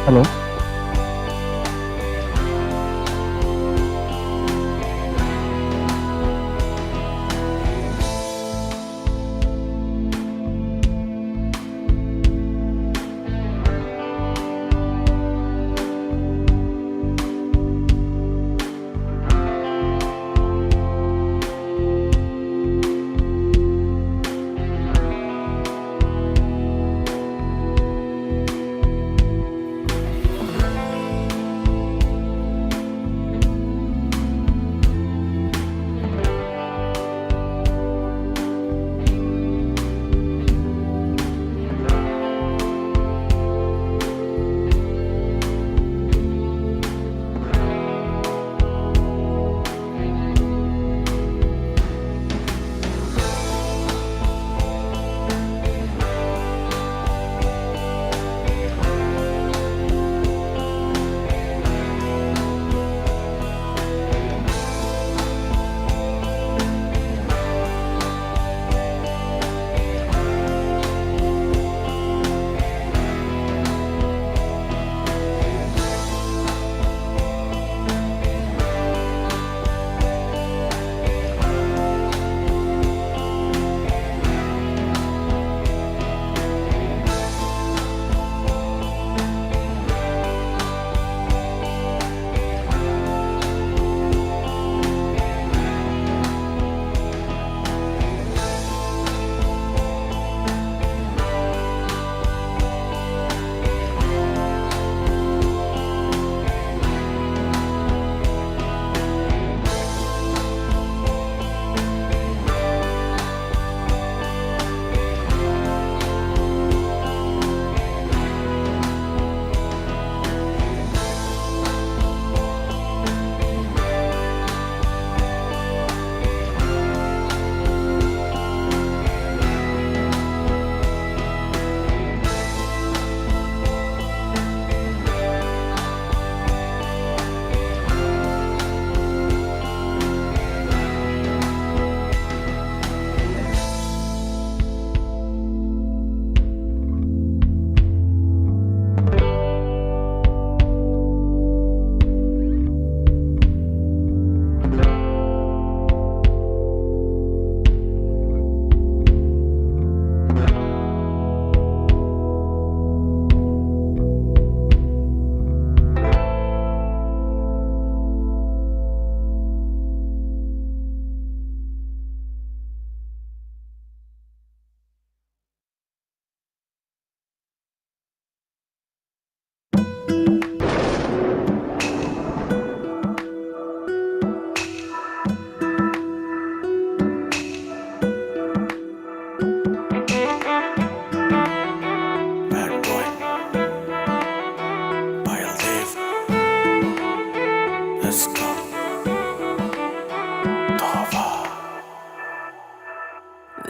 Hello.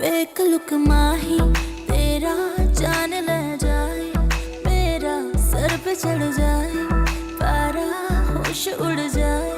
एक look माही तेरा जान ले जाए, मेरा सर पे चढ़ जाए, पारा होश उड़ जाए।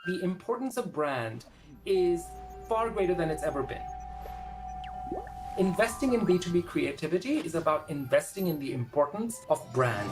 the importance of brand is far greater than it's ever been. Investing in B2B creativity is about investing in the importance of brand.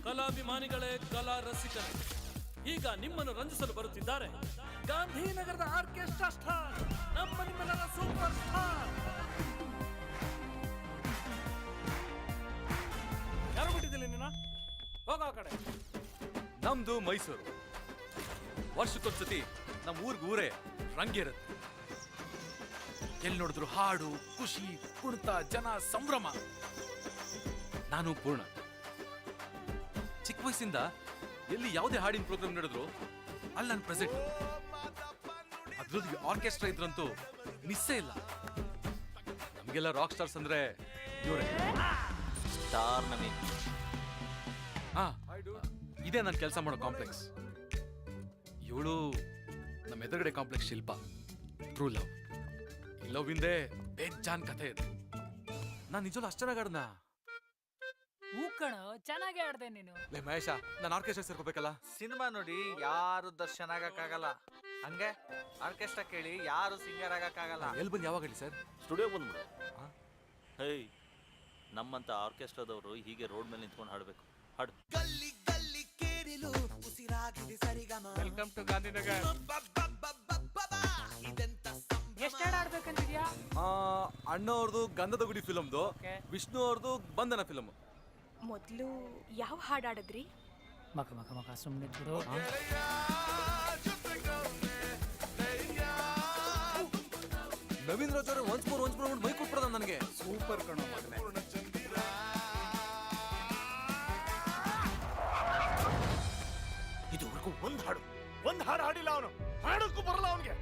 ಕಲಾಭಿಮಾನಿಗಳೇ, ಕಲಾ ರಸಿಕರೇ, ಈಗ ನಿಮ್ಮನ್ನು ರಂಜಿಸಲು ಬರುತ್ತಿದ್ದಾರೆ ಗಾಂಧಿನಗರದ ಆರ್ಕೆಸ್ಟ್ರಾ ಸ್ಟಾರ್, ನಮ್ಮ ನಿಮ್ಮೆಲ್ಲರ ಸೂಪರ್ ಸ್ಟಾರ್. ಯಾರು ಬಿಟ್ಟಿದ್ದಿಲ್ಲ ನಿನ್ನ? ಹೋಗ ಆ ಕಡೆ. ನಮ್ದು ಮೈಸೂರು. ವರ್ಷಕ್ಕೊಂದ್ಸತಿ ನಮ್ಮ ಊರೇ ರಂಗೇರುತ್ತೆ. ಎಲ್ಲಿ ನೋಡಿದ್ರು ಹಾಡು, ಖುಷಿ, ಕುಣಿತ, ಜನ, ಸಂಭ್ರಮ. ನಾನು ಪೂರ್ಣ. ಚಿಕ್ಕ ವಯಸ್ಸಿಂದ ಎಲ್ಲಿ ಯಾವುದೇ ಹಾಡಿನ ಪ್ರೋಗ್ರಾಮ್ ನಡೆದ್ರು ಅಲ್ಲಿ ನಾನು ಪ್ರೆಸೆಂಟ್. ಅದ್ರದ್ದು ಆರ್ಕೆಸ್ಟ್ರಾ ಇದ್ರಂತೂ ಮಿಸ್ಸೇ ಇಲ್ಲ. ನಮಗೆಲ್ಲ ರಾಕ್ ಸ್ಟಾರ್ಸ್ ಅಂದ್ರೆ ಇವರೇ. ಸ್ಟಾರ್ ನವೀನ್. ಇದೇ ನಾನು ಕೆಲಸ ಮಾಡೋ ಕಾಂಪ್ಲೆಕ್ಸ್. ಇವಳು ನಮ್ಮ ಎದುರುಗಡೆ ಕಾಂಪ್ಲೆಕ್ಸ್ ಶಿಲ್ಪ. True love. ಈ ಲವ್ ಹಿಂದೆ ಬೇಜಾನ್ ಕಥೆ ಇದೆ. ನಾನು ನಿಜವೂ ಅಷ್ಟು ಚೆನ್ನಾಗಿ ಆಡ್ದ. ಚೆನ್ನಾಗಿ ಆಡ್ದೆ ನೀನು. ಲೇ ಮಹೇಶ, ನಾನು ಆರ್ಕೆಸ್ಟ್ರಾ ಸೇರ್ಕೋಬೇಕಲ್ಲ. ಸಿನಿಮಾ ನೋಡಿ ಯಾರು ದರ್ಶನ ಆಗಕ್ಕಾಗಲ್ಲ, ಹಂಗೆ ಆರ್ಕೆಸ್ಟ್ರಾ ಕೇಳಿ ಯಾರು ಸಿಂಗರ್ ಆಗಕ್ಕಾಗಲ್ಲ. ಎಲ್ಲಿ ಬಂದು ಯಾವಾಗ ಹೇಳಿ ಸರ್? ಸ್ಟುಡಿಯೋ ಬಂದ್ಬಿಡು. ಹೇ, ನಮ್ಮಂತ ಆರ್ಕೆಸ್ಟ್ರಾದವರು ಹೀಗೆ ರೋಡ್ ಮೇಲೆ ನಿಂತ್ಕೊಂಡು ಹಾಡ್ಬೇಕು. ಹಾಡು. Welcome to Gandhinagar. ಎಷ್ಟು ಹಾಡು ಆಡ್ಬೇಕಂತಿದ್ಯಾ? ಅಣ್ಣ ಅವ್ರದ್ದು ಗಂಧದ ಗುಡಿ ಫಿಲಮ್ದು, ವಿಷ್ಣು ಅವ್ರದ್ದು ಬಂಧನ ಫಿಲಮ್. ಮೊದಲು ಯಾವ ಹಾಡಾಡಿದ್ರಿ? ಮಗ ಮಗ ಮಗ ಸುಮ್ಮನೆ ಬಿಡು. ನವೀನ್ ರಾಜ್ ಅವರು ಒನ್ಸ್ ಮೋರ್ ಮೈ ಕೊಟ್ಬಿಡದ ನನಗೆ. ಸೂಪರ್ ಕಣೋ ಮಗನೇ. ಇದುವರೆಗೂ ಒಂದು ಹಾಡು ಹಾಡಿಲ್ಲ ಅವನು. ಹಾಡಕ್ಕೂ ಬರಲ್ಲ ಅವನಿಗೆ.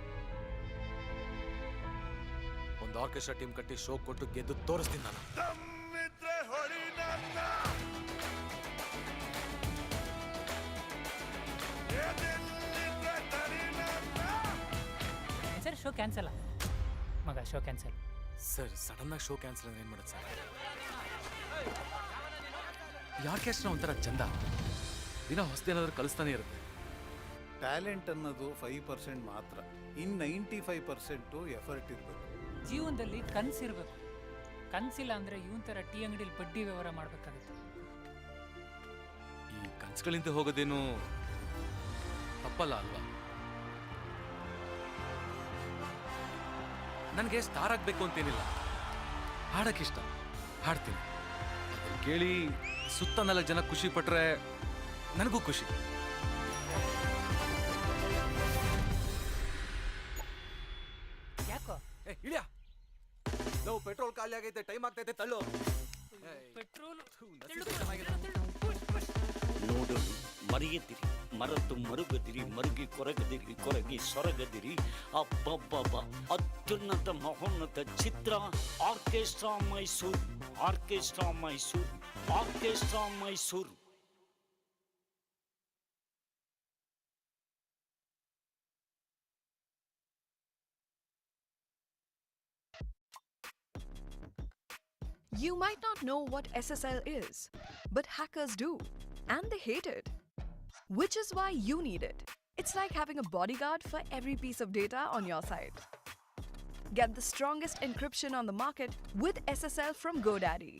ಒಂದು ಆರ್ಕೆಸ್ಟ್ರಾ ಟೀಮ್ ಕಟ್ಟಿ ಶೋ ಕೊಟ್ಟು ಗೆದ್ದು ತೋರಿಸ್ತೀನಿ ನಾನು. Sir show cancel. ಮಗ ಶೋ ಕ್ಯಾನ್ಸಲ್. ಸರ್ ಸಡನ್ ಆಗಿ ಶೋ ಕ್ಯಾನ್ಸಲ್ ಅಂದ್ರೆ ಏನ್ ಮಾಡೋದು ಸರ್? ಈ ಆರ್ಕೆಸ್ಟ್ರಾ ಒಂಥರ ಚಂದ. ದಿನ ಹೊಸದೇನಾದ್ರೂ ಕಲಿಸ್ತಾನೆ ಇರುತ್ತೆ. ಟ್ಯಾಲೆಂಟ್ ಅನ್ನೋದು 5% ಮಾತ್ರ. ಇನ್ 95% ಎಫರ್ಟ್ ಇರಬೇಕು. ಜೀವನದಲ್ಲಿ ಕನ್ಸಿರ್ಬೇಕು. ಕನ್ಸಿಲ್ಲ ಅಂದ್ರೆ ಇವನ್ ತರ ಟೀ ಅಂಗಡಿಲಿ ಬಡ್ಡಿ ವ್ಯವಹಾರ ಮಾಡ್ಬೇಕಾಗುತ್ತೆ. ಈ ಕನ್ಸುಗಳಿಂದ ಹೋಗೋದೇನು ತಪ್ಪಲ್ಲ ಅಲ್ವಾ? ನನಗೆ ಸ್ಟಾರ್ ಆಗ್ಬೇಕು ಅಂತೇನಿಲ್ಲ. ಹಾಡಕ್ಕಿಷ್ಟ, ಹಾಡ್ತೀನಿ. ಅದನ್ನ ಕೇಳಿ ಸುತ್ತ 4 ಜನ ಖುಷಿ ಪಟ್ರೆ ನನಗೂ ಖುಷಿ. ಯಾಕೋ ಇಳಿಯ, ನಾವು ಪೆಟ್ರೋಲ್ ಖಾಲಿ ಆಗೈತೆ, ಟೈಮ್ ಆಗ್ತೈತೆ, ತಳ್ಳು. ಪೆಟ್ರೋಲ್ ನೋಡಲು ಮರೆಯದಿರಿ, ಮರೆತು ಮರುಗದಿರಿ, ಮರುಗಿ ಕೊರಗಿ ಸೊರಗದಿರಿ. ಅಬ್ಬಬ್ಬಬ್ಬ, ಅತ್ಯುನ್ನತ ಮಹೋನ್ನತ ಚಿತ್ರ. Orchestra Mysuru, orchestra Mysuru, orchestra Mysuru. You might not know what SSL is, but hackers do, and they hate it. Which is why you need it. It's like having a bodyguard for every piece of data on your side. Get the strongest encryption on the market with SSL from GoDaddy.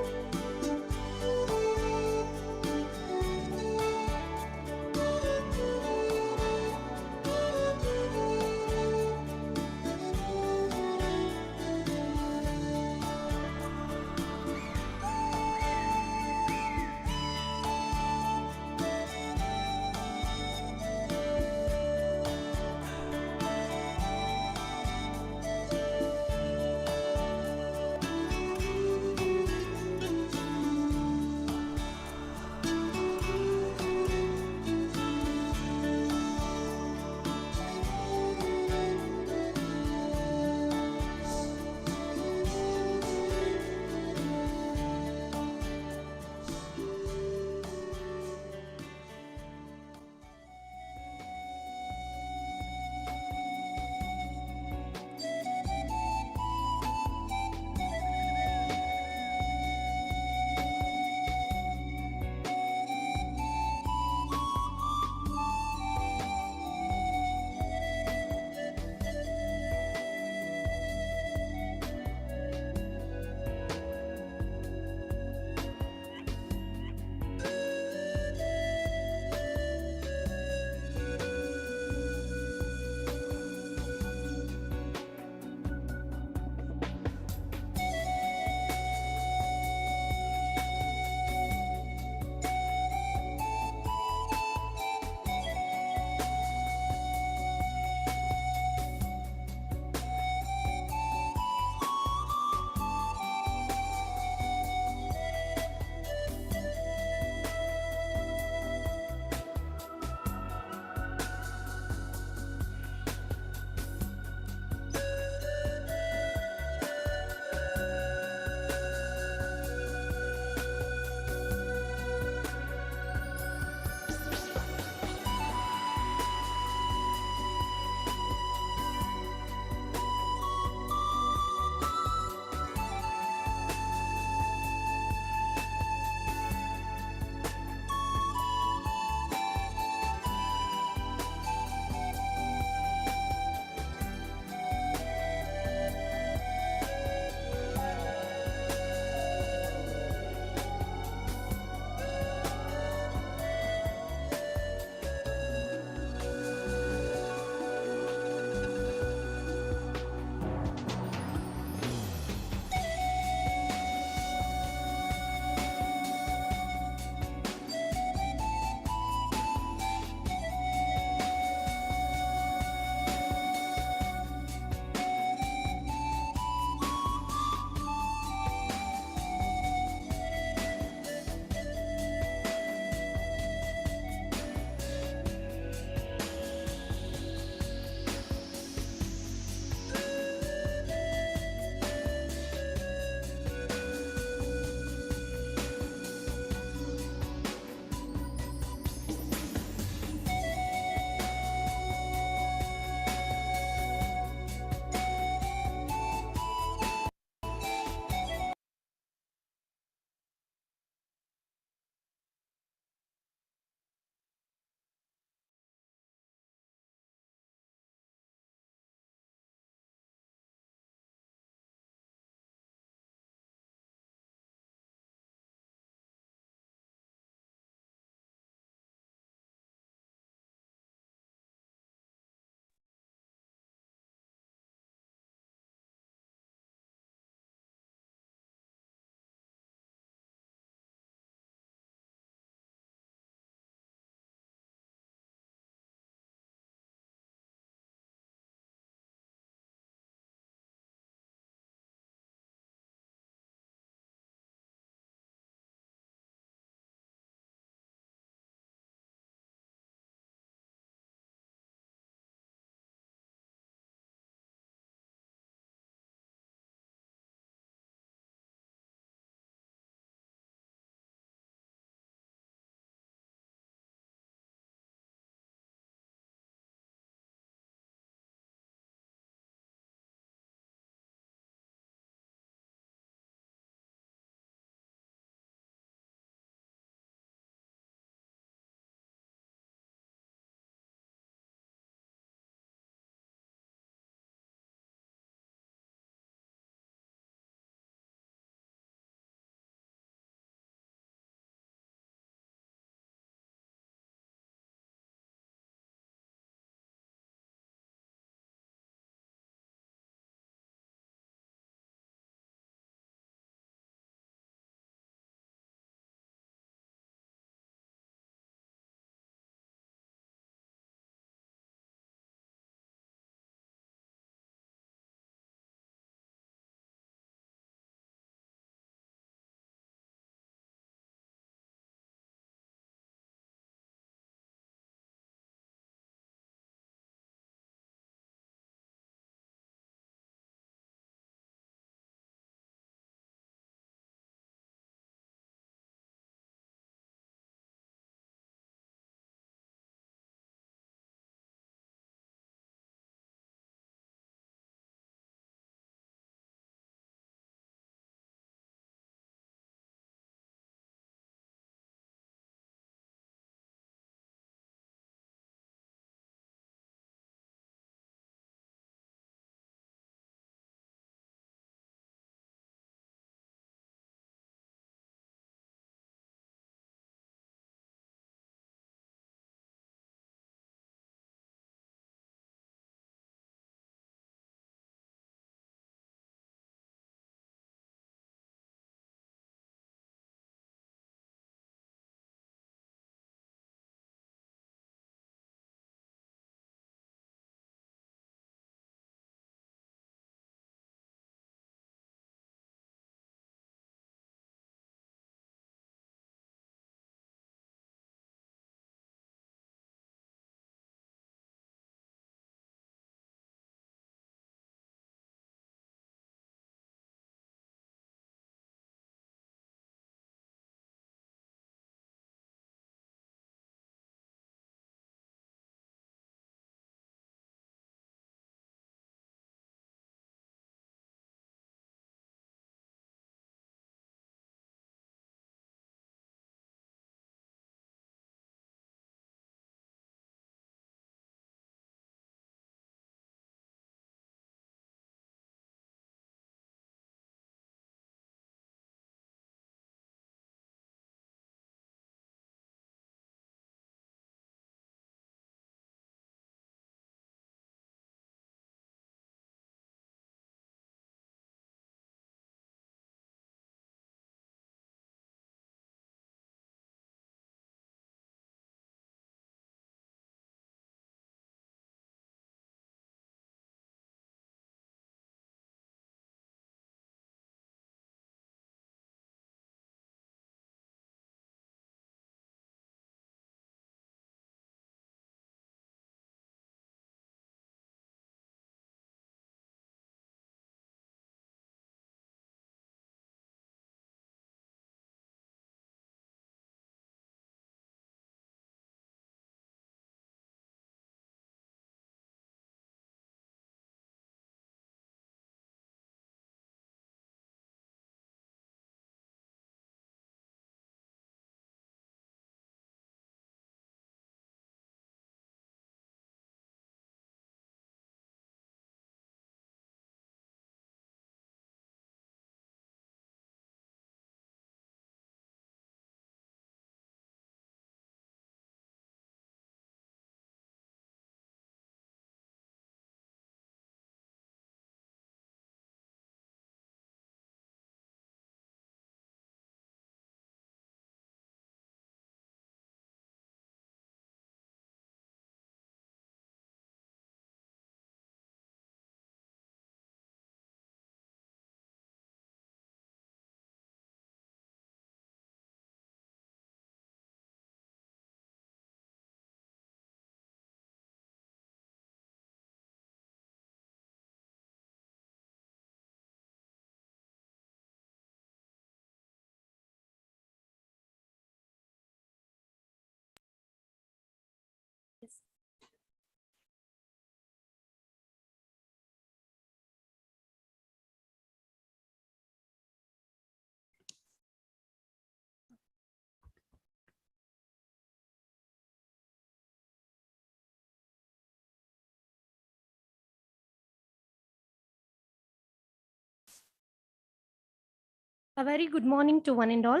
A very good morning to one and all.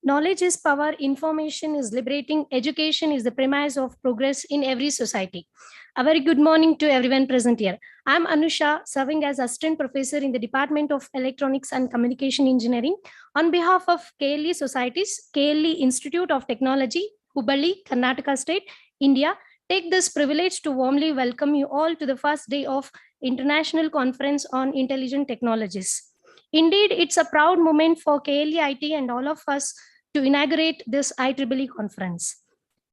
Knowledge is power, information is liberating, education is the premise of progress in every society. A very good morning to everyone present here. I'm Anusha, serving as Assistant Professor in the Department of Electronics and Communication Engineering. On behalf of KLE Societies, KLE Institute of Technology, Hubballi, Karnataka State, India, take this privilege to warmly welcome you all to the first day of International Conference on Intelligent Technologies. Indeed, it's a proud moment for KLEIT and all of us to inaugurate this IEEE conference.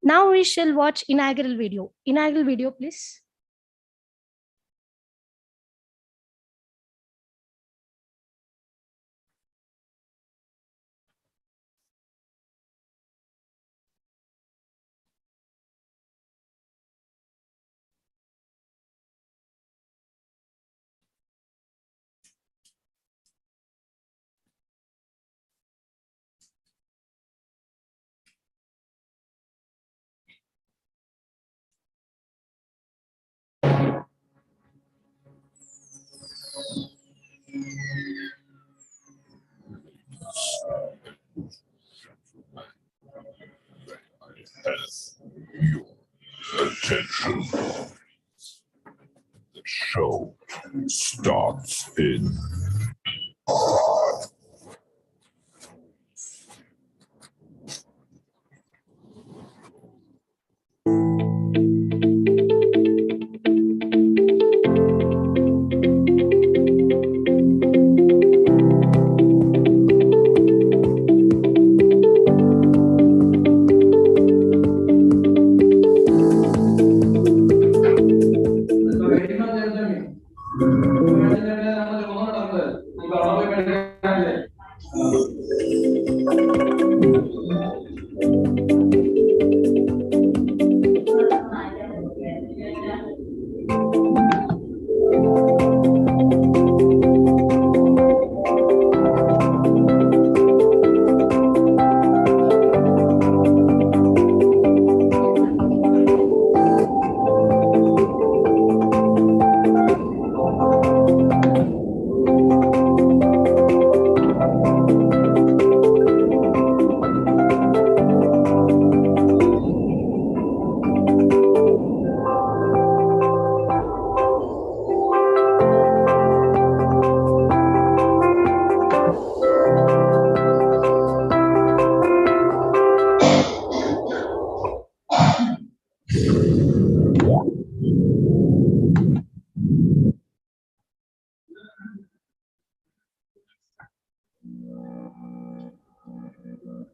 Now we shall watch inaugural video. Inaugural video, please. Has your attention. The show starts in 5.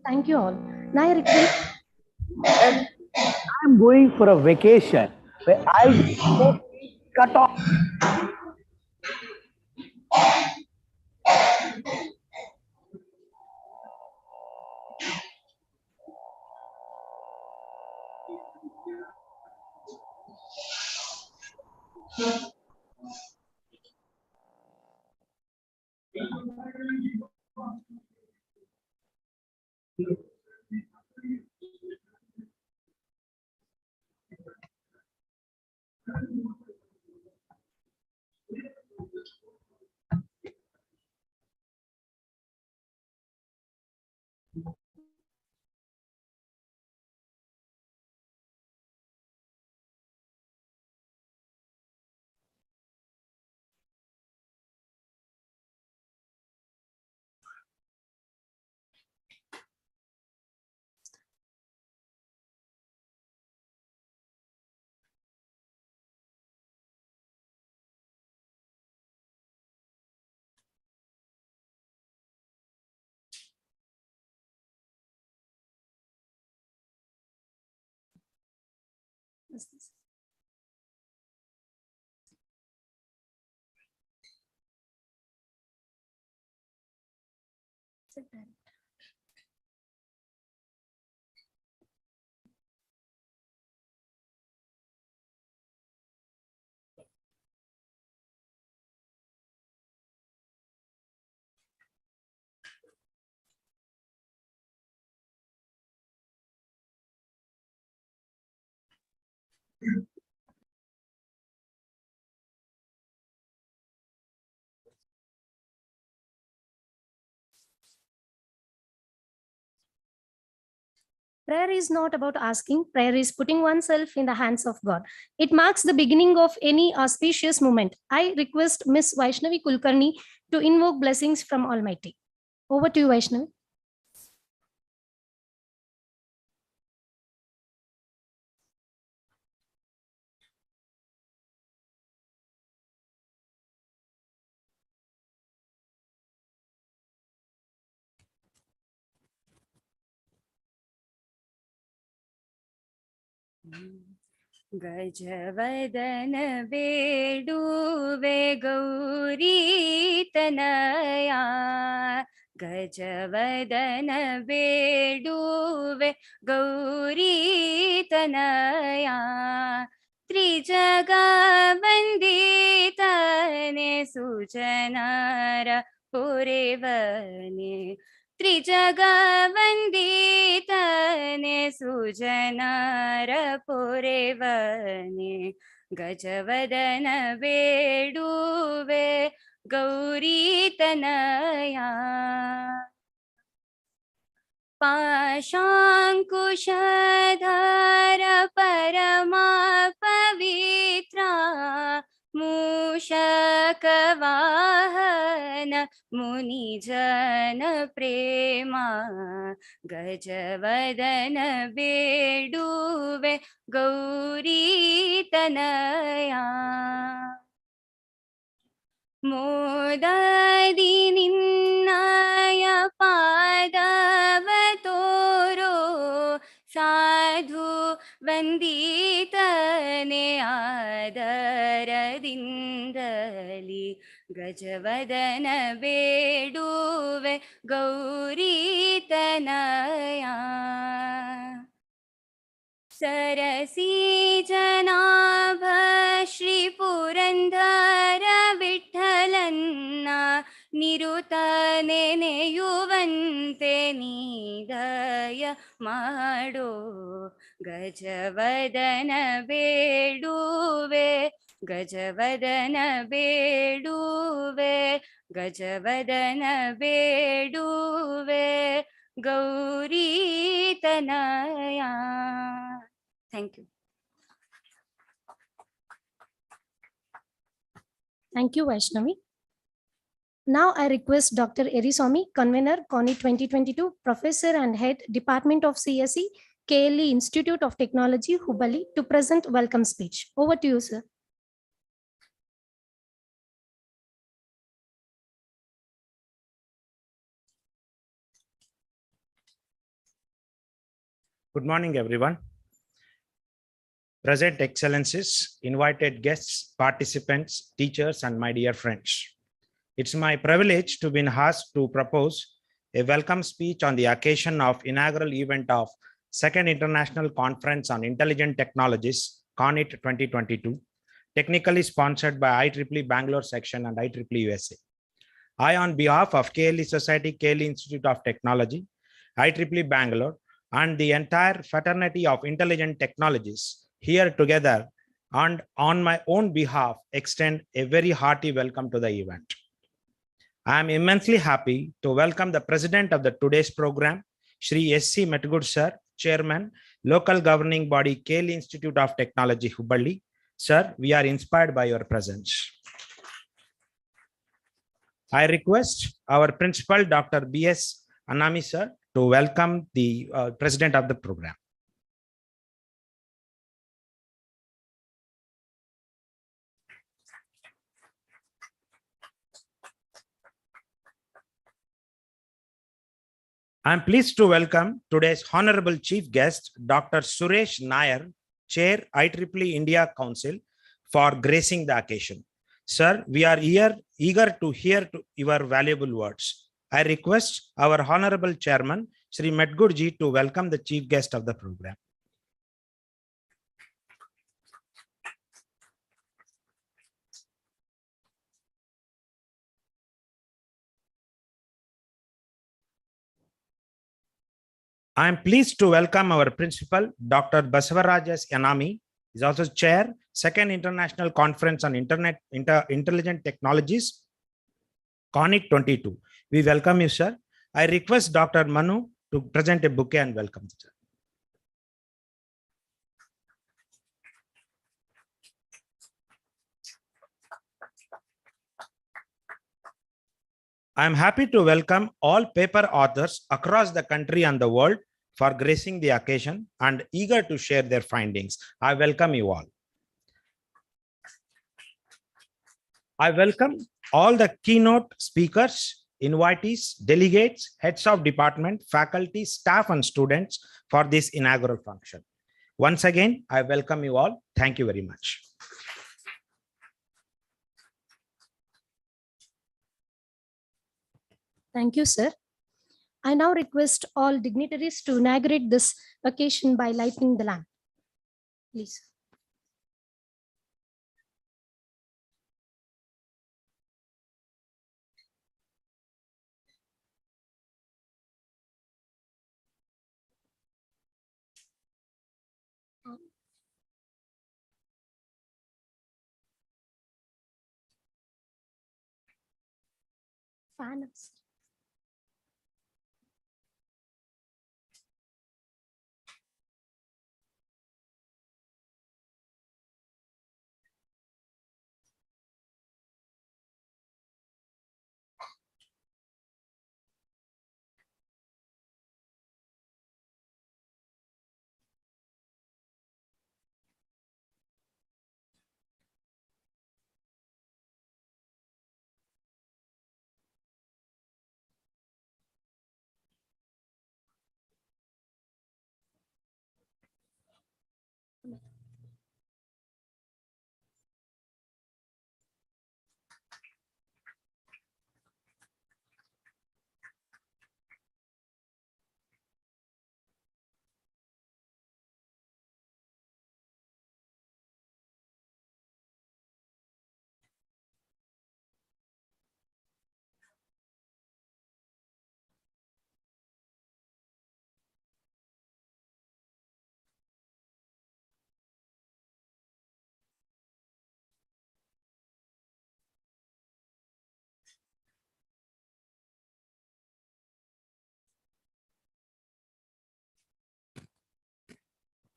Thank you all. Now I request. I'm going for a vacation where I cut off. Prayer is not about asking, prayer is putting oneself in the hands of God. It marks the beginning of any auspicious moment. I request Miss Vaishnavi Kulkarni to invoke blessings from Almighty. Over to you, Vaishnavi. Gajavadana बेडुवे गौरी तनया गजवदन बेडुवे गौरी तनया त्रिजगवन्दितने सुजनार पुरेवने त्रिजगवन्दितने सुजनार पुरेवने गजवदन बेडुवे गौरी तनया पाशाङ्कुशधर परमा पवित्रा मूषकवाहन मुनिजन प्रेमा गजवदन बेडुवे गौरी तनया मोददि निन्नाय पादव तोरो साधु वन्दितने आदरदिन्दलि गजवदन बेडुवे गौरी तनया सरसी जनाभ श्री पुरंदर विठ्ठलन्ना निरुतने नेयुवन्ते निदय माडो गजवदन बेडुवे गजवदन बेडुवे गजवदन बेडुवे गौरी तनया. Thank you. Thank you, Vaishnavi. Now I request Dr. Eriswamy, convener, CONIT-2022, professor and head, Department of CSE, KLE Institute of Technology, HUBBALLI, to present welcome speech. Over to you, sir. Good morning, everyone. Present excellencies, invited guests, participants, teachers, and my dear friends. It's my privilege to be asked to propose a welcome speech on the occasion of inaugural event of Second International Conference on Intelligent Technologies, CONIT-2022, technically sponsored by IEEE Bangalore section and IEEE USA. I, on behalf of KLE Society, KLE Institute of Technology, IEEE Bangalore, and the entire fraternity of intelligent technologies here together, and on my own behalf extend a very hearty welcome to the event. I am immensely happy to welcome the president of the today's program, Shri S.C. Metgood sir, chairman, local governing body KLE Institute of Technology, Hubballi. Sir, we are inspired by your presence. I request our principal, Dr. B.S. Anami sir, to welcome the president of the program. I am pleased to welcome today's honorable chief guest, Dr. Suresh Nair, Chair, IEEE India Council, for gracing the occasion. Sir, we are here eager to hear your valuable words. I request our honorable chairman, Shri Metgood ji, to welcome the chief guest of the program. I am pleased to welcome our principal, Dr. Basavarajas Yanami, is also chair, Second International Conference on Intelligent Technologies, CONIT-22. We welcome you, sir. I request Dr. Manu to present a bouquet and welcome, sir. I am happy to welcome all paper authors across the country and the world for gracing the occasion and eager to share their findings. I welcome you all. I welcome all the keynote speakers, invitees, delegates, heads of department, faculty, staff, and students for this inaugural function. Once again, I welcome you all. Thank you very much. Thank you, sir. I now request all dignitaries to inaugurate this occasion by lighting the lamp. Please. Fans.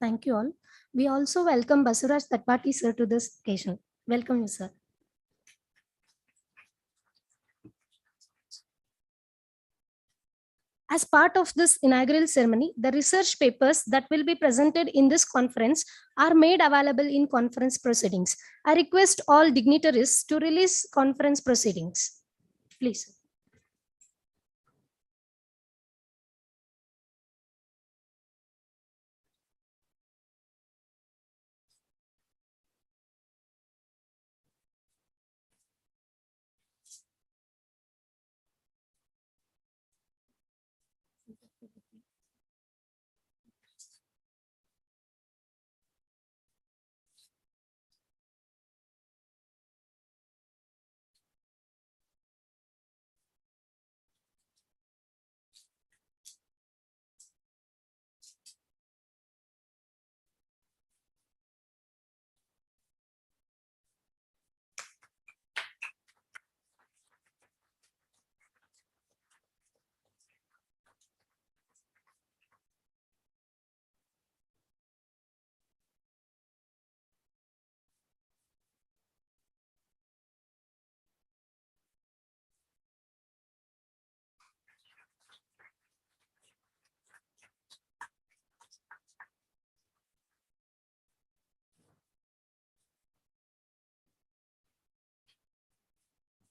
Thank you all. We also welcome Basuraj Tatpati sir to this occasion. Welcome you, sir. As part of this inaugural ceremony, the research papers that will be presented in this conference are made available in conference proceedings. I request all dignitaries to release conference proceedings. Please.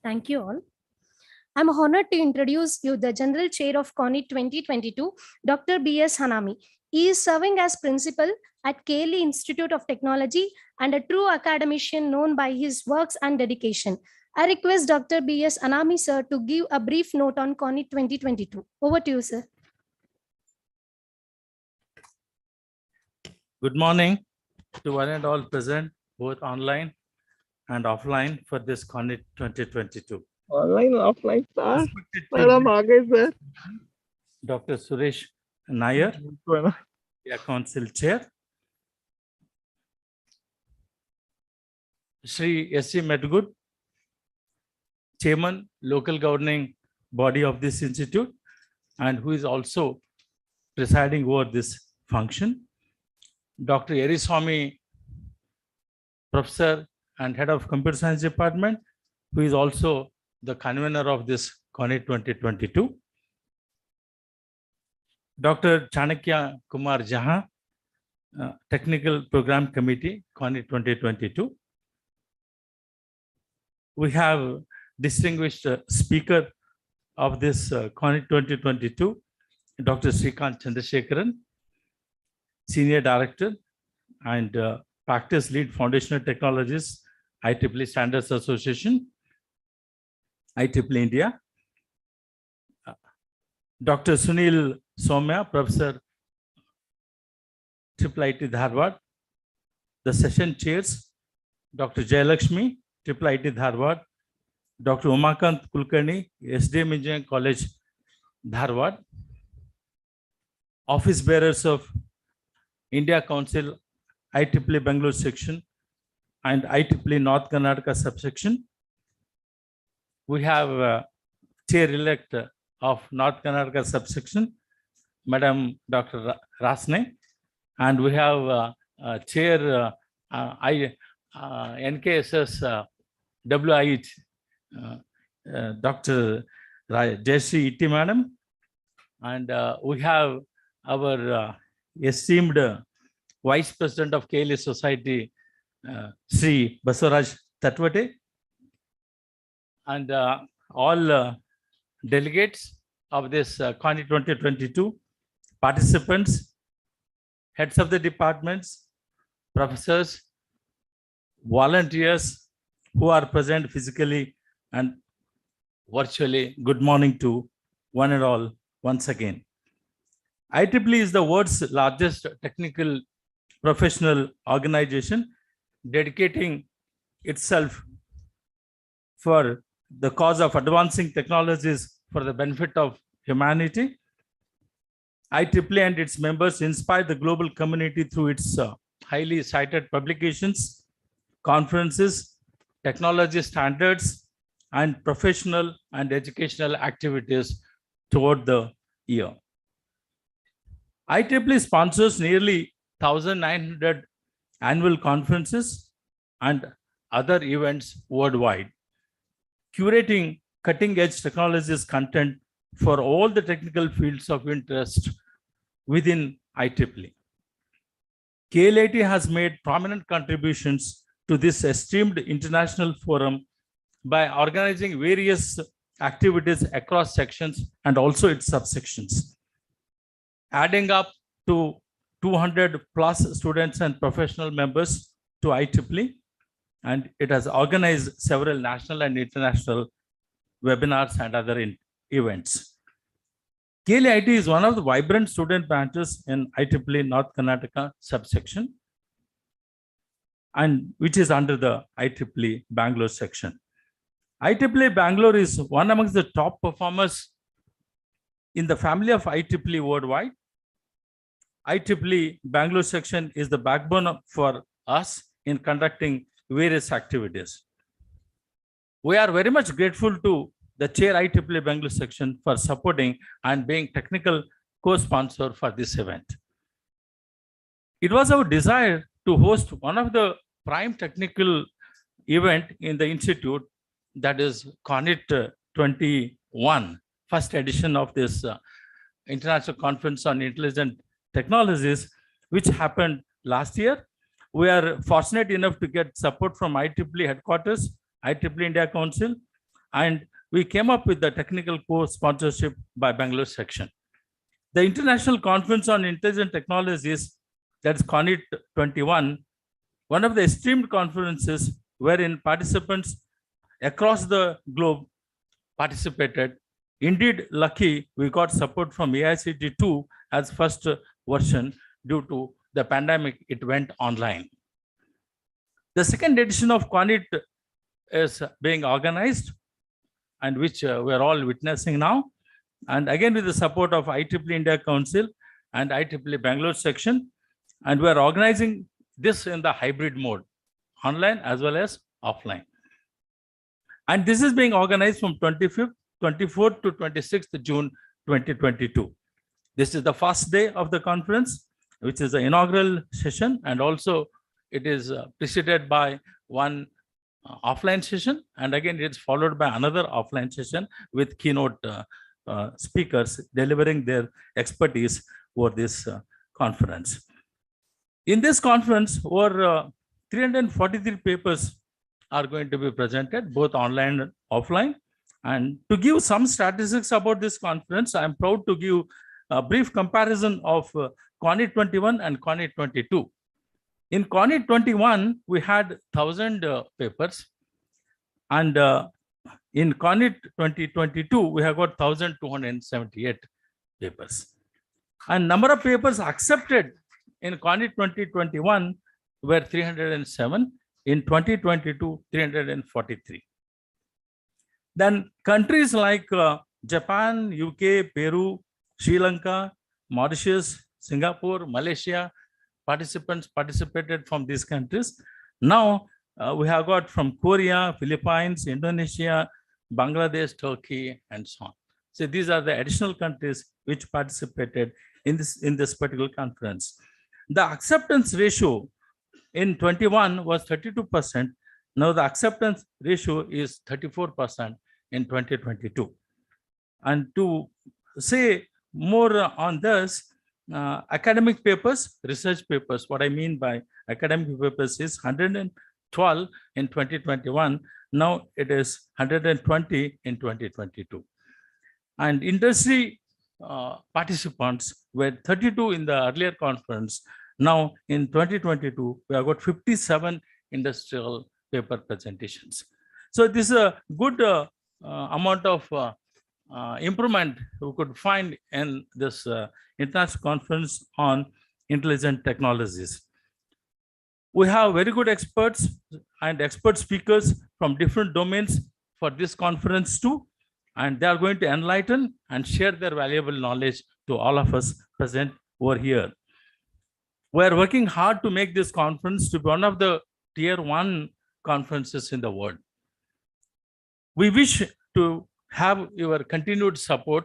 Thank you all. I'm honored to introduce you the General Chair of CONIT 2022, Dr. B.S. Hanami. He is serving as principal at KLEIT Institute of Technology and a true academician known by his works and dedication. I request Dr. B.S. Hanami sir to give a brief note on CONIT 2022. Over to you, sir. Good morning to one and all present, both online and offline for this CONIT 2022. Online, offline, sir. Madam, sir. Dr. Suresh Nair, Council Chair. Shri S.C. Medgood, Chairman, Local Governing Body of this institute, and who is also presiding over this function. Dr. Yeriswamy, Professor and Head of Computer Science Department, who is also the convener of this CONIT 2022. Dr. Chanakya Kumar Jahan, Technical Program Committee, CONIT 2022. We have distinguished speaker of this CONIT 2022, Dr. Srikant Chandrasekharan, Senior Director and Practice Lead Foundational Technologies, IEEE Standards Association, IEEE India. Dr. Sunil Somya, Professor, IIIT Dharwad. The session chairs, Dr. Jayalakshmi, IIIT Dharwad, Dr. Umakant Kulkarni, SDM Engineering College, Dharwad. Office bearers of India Council, IEEE Bangalore section and IEEE North Karnataka subsection. We have chair-elect of North Karnataka subsection, Madam Dr. Rasne, and we have chair NKSS WIH, Dr. Jayashree Itti Madam, and we have our esteemed Vice President of KLEIT Society, Sri Baswaraj Tatwate, and all delegates of this CONIT 2022, participants, heads of the departments, professors, volunteers who are present physically and virtually. Good morning to one and all once again. IEEE is the world's largest technical professional organization dedicating itself for the cause of advancing technologies for the benefit of humanity. IEEE and its members inspire the global community through its highly cited publications, conferences, technology standards, and professional and educational activities throughout the year. IEEE sponsors nearly 1,900 annual conferences and other events worldwide, curating cutting-edge technologies content for all the technical fields of interest within IEEE. KLEIT has made prominent contributions to this esteemed international forum by organizing various activities across sections and also its subsections, adding up to 200 plus students and professional members to IEEE, and it has organized several national and international webinars and other events. KLEIT is one of the vibrant student branches in IEEE North Karnataka subsection, and which is under the IEEE Bangalore section. IEEE Bangalore is one amongst the top performers in the family of IEEE worldwide. IEEE Bangalore section is the backbone for us in conducting various activities. We are very much grateful to the chair IEEE Bangalore section for supporting and being technical co-sponsor for this event. It was our desire to host one of the prime technical event in the institute, that is CONIT 21, first edition of this International Conference on Intelligent Technologies, which happened last year. We are fortunate enough to get support from IEEE headquarters, IEEE India Council, and we came up with the technical co-sponsorship by Bangalore section. The International Conference on Intelligent Technologies, that's CONIT 21, one of the esteemed conferences wherein participants across the globe participated. Indeed, lucky we got support from AICT2 as first version. Due to the pandemic, it went online. The second edition of CONIT is being organized, and which we are all witnessing now. And again, with the support of IEEE India Council and IEEE Bangalore section. And we are organizing this in the hybrid mode, online as well as offline. And this is being organized from 25th, 24th to 26th June 2022. This is the first day of the conference, which is the inaugural session, and also it is preceded by one offline session, and again it's followed by another offline session with keynote speakers delivering their expertise over this conference. In this conference, over 343 papers are going to be presented, both online and offline. And to give some statistics about this conference, I'm proud to give a brief comparison of CONIT-21 and CONIT-22. In CONIT-21, we had 1,000 papers, and in CONIT-2022, we have got 1,278 papers. And number of papers accepted in CONIT-2021 were 307, in 2022, 343. Then countries like Japan, UK, Peru, Sri Lanka, Mauritius, Singapore, Malaysia, participants participated from these countries. Now we have got from Korea, Philippines, Indonesia, Bangladesh, Turkey, and so on. So these are the additional countries which participated in this particular conference. The acceptance ratio in 21 was 32%. Now the acceptance ratio is 34% in 2022. And to say more on this, academic papers, research papers, what I mean by academic papers is 112 in 2021. Now it is 120 in 2022. And industry participants were 32 in the earlier conference. Now in 2022, we have got 57 industrial paper presentations. So this is a good amount of improvement we could find in this international conference on intelligent technologies. We have very good experts and expert speakers from different domains for this conference too, and they are going to enlighten and share their valuable knowledge to all of us present over here. We are working hard to make this conference to be one of the tier 1 conferences in the world. We wish to have your continued support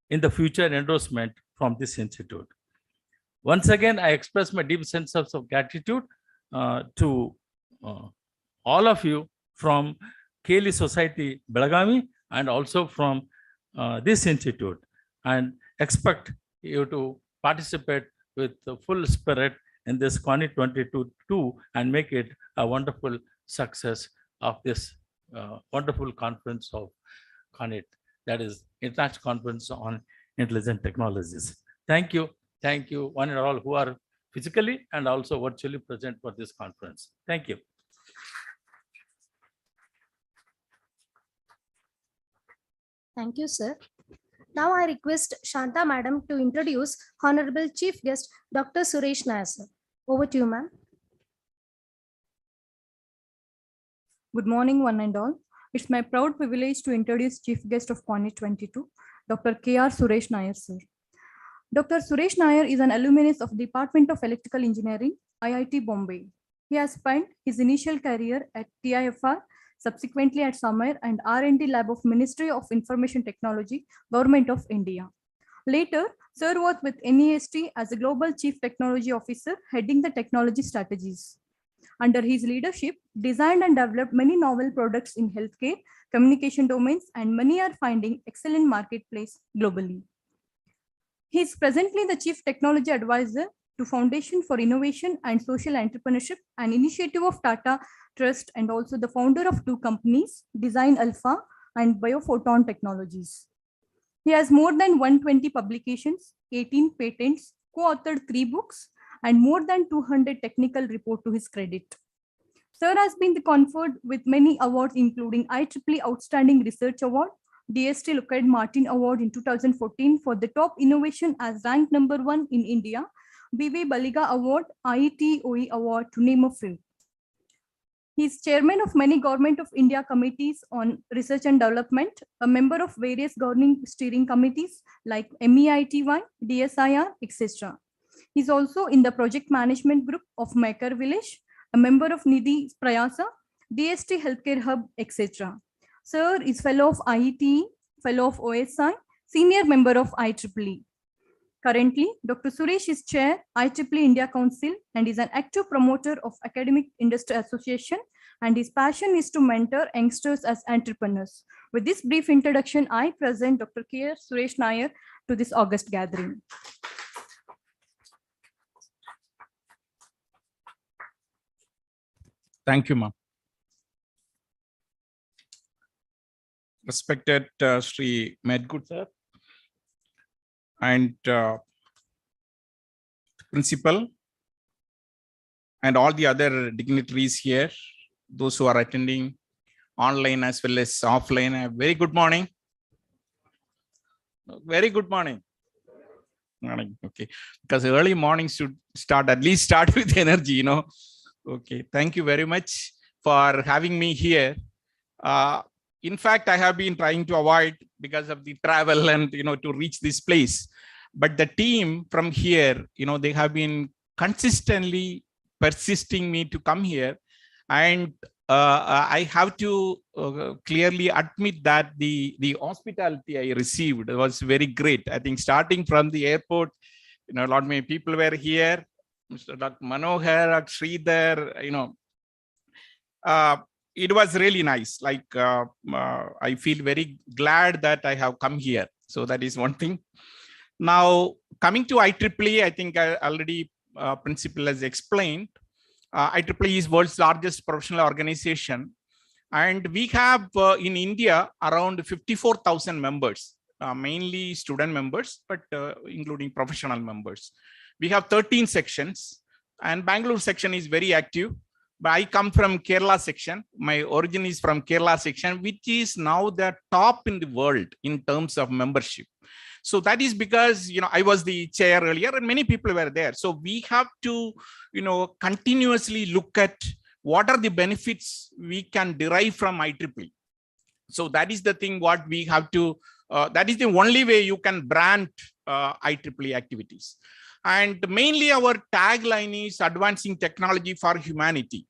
in the future endorsement from this institute. Once again, I express my deep sense of gratitude to all of you from KLEIT Society, Belagavi, and also from this institute, and expect you to participate with the full spirit in this CONIT-2022 and make it a wonderful success of this wonderful conference of CONIT, that is International Conference on Intelligent Technologies. Thank you one and all who are physically and also virtually present for this conference. Thank you. Thank you, sir. Now I request Shanta Madam to introduce Honorable Chief Guest, Dr. Suresh Nair, sir. Over to you, ma'am. Good morning, one and all. It's my proud privilege to introduce Chief Guest of CONIT-22, Dr. K.R. Suresh Nair, sir. Dr. Suresh Nair is an alumnus of the Department of Electrical Engineering, IIT Bombay. He has spent his initial career at TIFR, subsequently at Summer and R&D Lab of Ministry of Information Technology, Government of India. Later, Sir worked with NEST as a Global Chief Technology Officer, heading the technology strategies. Under his leadership, designed and developed many novel products in healthcare, communication domains, and many are finding excellent marketplace globally. He is presently the Chief Technology Advisor to Foundation for Innovation and Social Entrepreneurship, an initiative of Tata Trust, and also the founder of 2 companies, Design Alpha and Biophoton Technologies. He has more than 120 publications, 18 patents, co-authored 3 books, and more than 200 technical reports to his credit. Sir has been conferred with many awards, including IEEE Outstanding Research Award, DST Lockheed Martin Award in 2014 for the top innovation as ranked number 1 in India, B.V. Baliga Award, IET OE Award, to name a few. He is chairman of many Government of India committees on research and development, a member of various governing steering committees like MEITY, DSIR, etc. He is also in the project management group of Maker Village, a member of Nidhi Prayasa, DST Healthcare Hub, etc. Sir is fellow of IET, fellow of OSI, senior member of IEEE. Currently, Dr. Suresh is chair IEEE India Council and is an active promoter of Academic Industry Association, and his passion is to mentor youngsters as entrepreneurs. With this brief introduction, I present Dr. K. Suresh Nair to this August gathering. Thank you, ma'am. Respected Sri Medgood sir and principal and all the other dignitaries here, those who are attending online as well as offline, a very good morning. Very good morning. Morning. Okay, because early mornings should start, at least start with energy, you know. Okay, thank you very much for having me here. In fact, I have been trying to avoid because of the travel and, you know, to reach this place. But the team from here, you know, they have been consistently persisting me to come here. And I have to clearly admit that the hospitality I received was very great. I think starting from the airport, you know, a lot many people were here. Mr. Dr. Manohar, Dr. Sridhar, you know, it was really nice. Like, I feel very glad that I have come here. So that is one thing. Now, coming to IEEE, I think I already principal has explained. IEEE is world's largest professional organization. And we have in India around 54,000 members, mainly student members, but including professional members. We have 13 sections, and Bangalore section is very active. But I come from Kerala section. My origin is from Kerala section, which is now the top in the world in terms of membership. So that is because, you know, I was the chair earlier and many people were there. So we have to, you know, continuously look at what are the benefits we can derive from IEEE. So that is the thing what we have to, that is the only way you can brand IEEE activities. And mainly our tagline is advancing technology for humanity.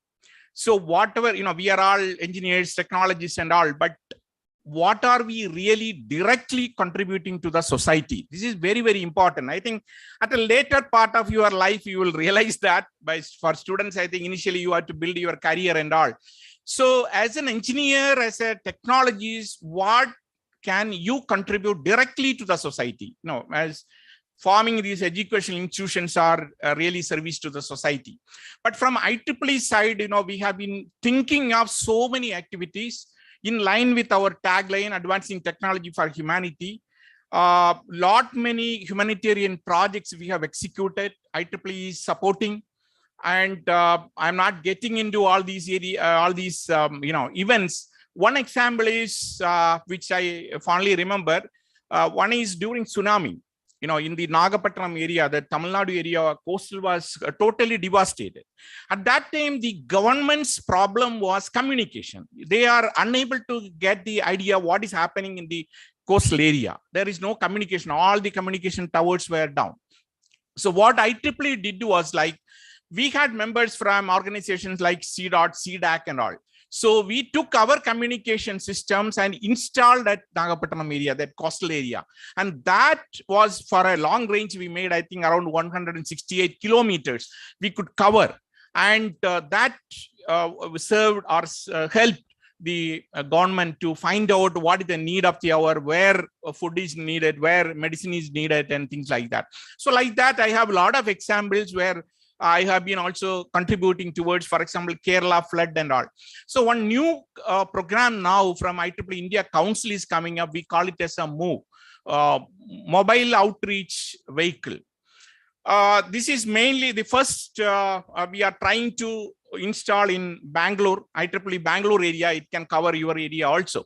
So whatever, you know, we are all engineers, technologists and all, but what are we really directly contributing to the society? This is very, very important. I think at a later part of your life, you will realize that. For students, I think initially you have to build your career and all. So as an engineer, as a technologist, what can you contribute directly to the society? You know, as forming these educational institutions are really service to the society. But from IEEE side, you know, we have been thinking of so many activities in line with our tagline, advancing technology for humanity. Many humanitarian projects we have executed, IEEE is supporting. And I'm not getting into all these you know, events. One example is, which I fondly remember, one is during tsunami. You know, in the Nagapattinam area, the Tamil Nadu area, coastal was totally devastated. At that time, the government's problem was communication. They are unable to get the idea what is happening in the coastal area. There is no communication. All the communication towers were down. So what IEEE did was, like, we had members from organizations like CDOT, CDAC and all. So we took our communication systems and installed at Nagapattinam area, that coastal area. And that was for a long range. We made, I think, around 168 kilometers we could cover. And that served or helped the government to find out what is the need of the hour, where food is needed, where medicine is needed and things like that. So like that, I have a lot of examples where I have been also contributing towards, for example, Kerala flood and all. So one new program now from IEEE India Council is coming up. We call it as a MOVE, Mobile Outreach Vehicle. This is mainly the first we are trying to install in Bangalore, IEEE Bangalore area. It can cover your area also.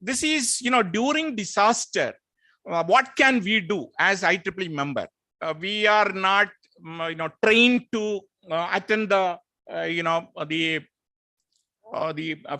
This is, you know, during disaster, what can we do as IEEE member? We are not you know, trained to attend the you know, the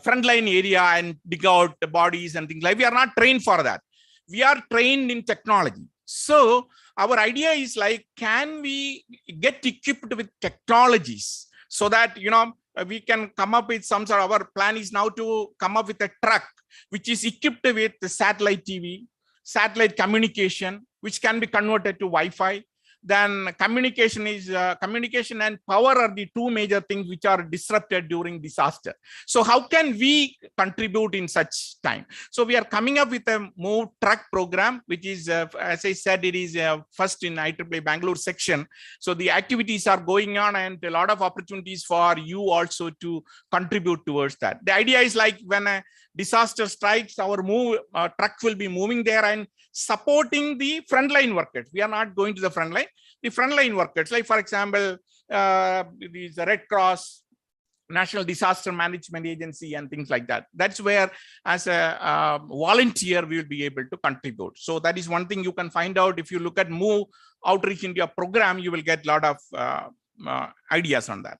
frontline area and dig out the bodies and things like. We are not trained for that. We are trained in technology. So our idea is, like, can we get equipped with technologies so that, you know, we can come up with some sort of, our plan is now to come up with a truck which is equipped with the satellite TV, satellite communication, which can be converted to Wi-Fi. then communication and power are the two major things which are disrupted during disaster. So how can we contribute in such time? So we are coming up with a move truck program, which is, as I said, it is first in IEEE Bangalore section. So the activities are going on and a lot of opportunities for you also to contribute towards that. The idea is like when a disaster strikes, our truck will be moving there and supporting the frontline workers. We are not going to the frontline. The frontline workers, like for example, these Red Cross, National Disaster Management Agency and things like that. That's where as a volunteer, we will be able to contribute. So that is one thing you can find out. If you look at Move Outreach India program, you will get a lot of ideas on that.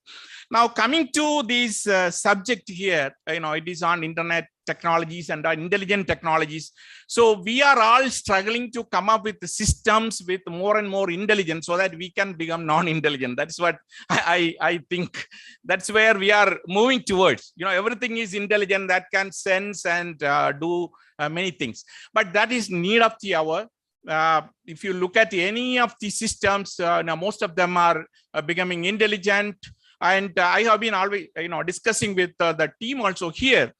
Now coming to this subject here, it is on internet technologies and intelligent technologies. So we are all struggling to come up with the systems with more and more intelligence so that we can become non-intelligent. That's what I think. That's where we are moving towards. Everything is intelligent that can sense and do many things. But that is need of the hour. If you look at any of the systems, now most of them are becoming intelligent. And I have been always, discussing with the team also here.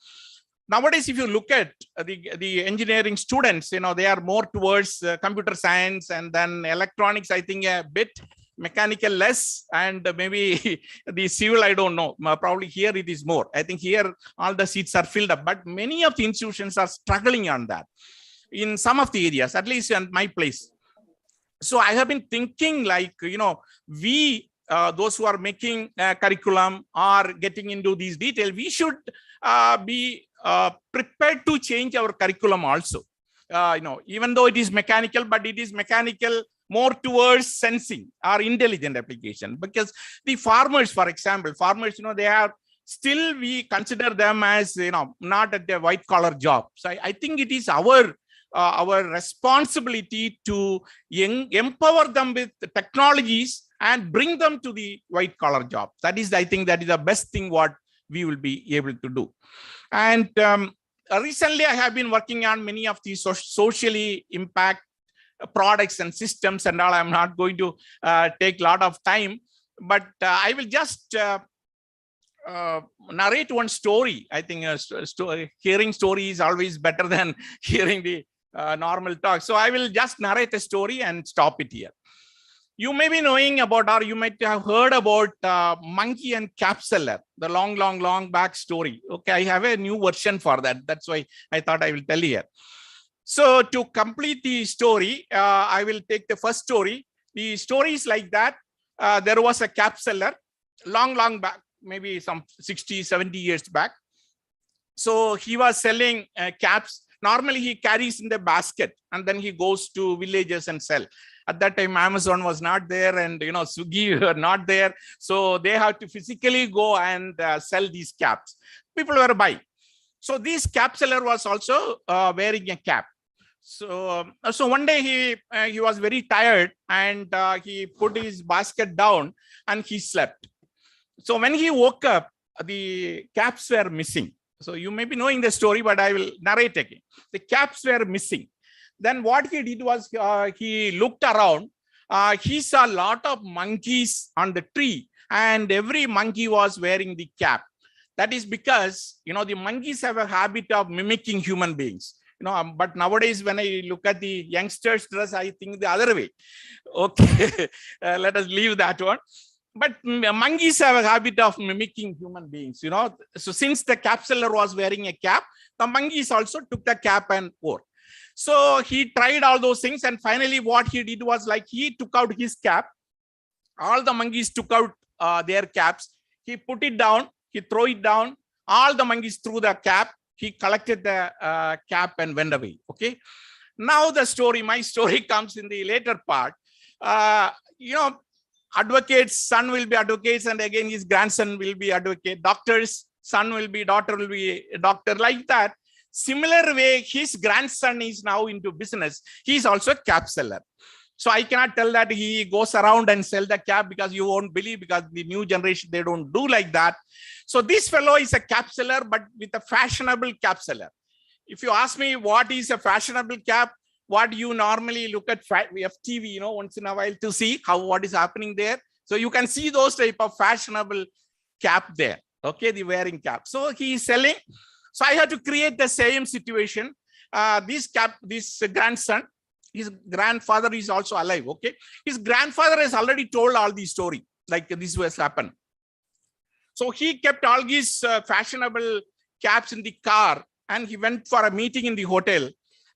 Nowadays, if you look at the engineering students, they are more towards computer science and then electronics, I think a bit, mechanical less, and maybe the civil, I don't know. Probably here it is more. I think here all the seats are filled up, but many of the institutions are struggling on that in some of the areas, at least in my place. So I have been thinking like, we, those who are making curriculum or getting into these details, we should be prepared to change our curriculum also. Even though it is mechanical, but it is mechanical more towards sensing or intelligent application. Because the farmers, for example, they are still, we consider them as, not at a white collar job. So I think it is our responsibility to empower them with technologies and bring them to the white collar job. That is, I think that is the best thing what we will be able to do. And recently I have been working on many of these socially impact products and systems and all. I'm not going to take a lot of time, but I will just narrate one story. I think hearing story is always better than hearing the normal talk. So I will just narrate a story and stop it here. You may be knowing about, or you might have heard about monkey and capsular, the long back story. Okay, I have a new version for that. That's why I thought I will tell you here. So to complete the story, I will take the first story. The story is like that. There was a capsular long back, maybe some 60, 70 years back. So he was selling caps. Normally he carries in the basket and then he goes to villages and sell. At that time, Amazon was not there and, Swiggy were not there. So they have to physically go and sell these caps. People were buying. So this cap seller was also wearing a cap. So one day he was very tired and he put his basket down and he slept. So when he woke up, the caps were missing. So you may be knowing the story, but I will narrate again. The caps were missing. Then what he did was he looked around. He saw a lot of monkeys on the tree and every monkey was wearing the cap. That is because, the monkeys have a habit of mimicking human beings. But nowadays when I look at the youngsters' dress, I think the other way. Okay, let us leave that one. But monkeys have a habit of mimicking human beings, So since the cap seller was wearing a cap, the monkeys also took the cap and wore. So he tried all those things. And finally, what he did was like he took out his cap. All the monkeys took out their caps. He put it down. He threw it down. All the monkeys threw the cap. He collected the cap and went away. Okay. Now my story comes in the later part. Advocates, son will be advocates, and again his grandson will be advocate. Doctors, son will be, daughter will be a doctor, like that. Similar way, his grandson is now into business. He is also a cap seller. So I cannot tell that he goes around and sell the cap, because you won't believe, because the new generation, they don't do like that. So this fellow is a cap seller, but with a fashionable cap seller. If you ask me what is a fashionable cap, what you normally look at FTV, once in a while to see what is happening there. So you can see those type of fashionable cap there. Okay, the wearing cap. So he is selling. So I had to create the same situation. This grandson, his grandfather is also alive. Okay, his grandfather has already told all the story, like this was happened. So he kept all his fashionable caps in the car, and he went for a meeting in the hotel.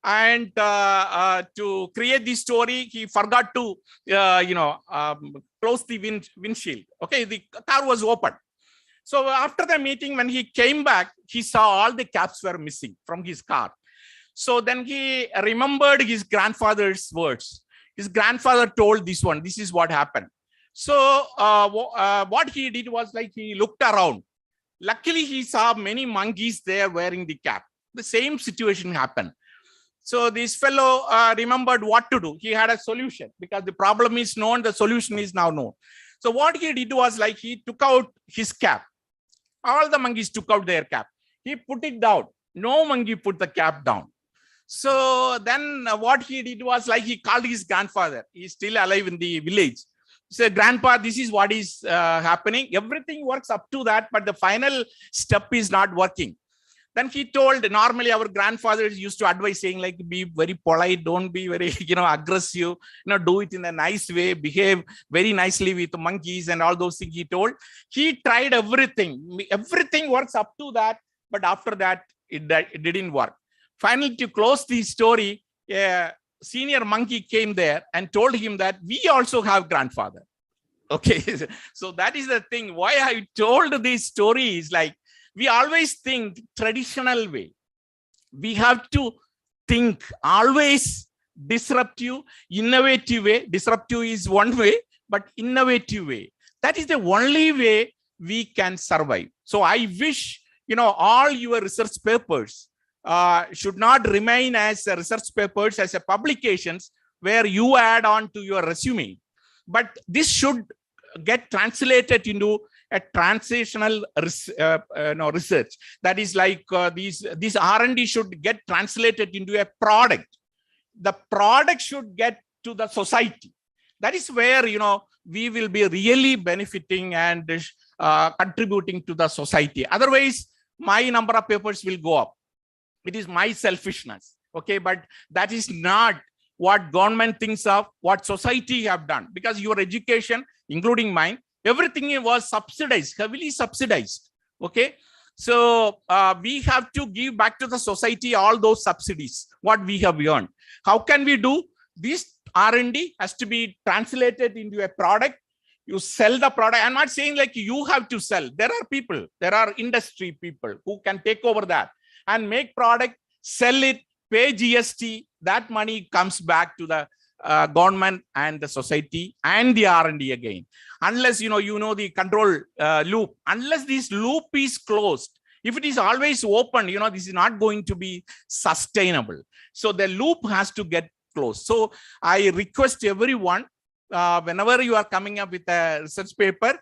And to create this story, he forgot to close the windshield. Okay, the car was open. So after the meeting, when he came back, he saw all the caps were missing from his car. So then he remembered his grandfather's words. His grandfather told this one, this is what happened. So what he did was, like, he looked around. Luckily, he saw many monkeys there wearing the cap. The same situation happened. So this fellow remembered what to do. He had a solution because the problem is known, the solution is now known. So what he did was, like, he took out his cap. All the monkeys took out their cap. He put it down. No monkey put the cap down. So then what he did was, like, he called his grandfather. He's still alive in the village. He said, "Grandpa, this is what is happening. Everything works up to that, but the final step is not working." Then he told, normally our grandfathers used to advise saying, like, be very polite, don't be very, aggressive, do it in a nice way, behave very nicely with the monkeys and all those things he told. He tried everything. Everything works up to that, but after that, it didn't work. Finally, to close the story, a senior monkey came there and told him that we also have grandfather. Okay, so that is the thing. Why I told this story is, like, we always think traditional way. We have to think always disruptive, innovative way. Disruptive is one way, but innovative way. That is the only way we can survive. So I wish, all your research papers should not remain as research papers, as a publications where you add on to your resume. But this should get translated into a transitional research. That is like these R&D should get translated into a product. The product should get to the society. That is where, we will be really benefiting and contributing to the society. Otherwise, my number of papers will go up. It is my selfishness. Okay, but that is not what government thinks of, what society have done, because your education, including mine, everything was subsidized, heavily subsidized. Okay, so we have to give back to the society all those subsidies, what we have earned. How can we do this? R&D has to be translated into a product. You sell the product. I'm not saying like you have to sell. There are people, there are industry people who can take over that and make product, sell it, pay GST. That money comes back to the government and the society and the R&D again. Unless the control loop, unless this loop is closed, if it is always open, this is not going to be sustainable. So the loop has to get closed. So I request everyone, whenever you are coming up with a research paper,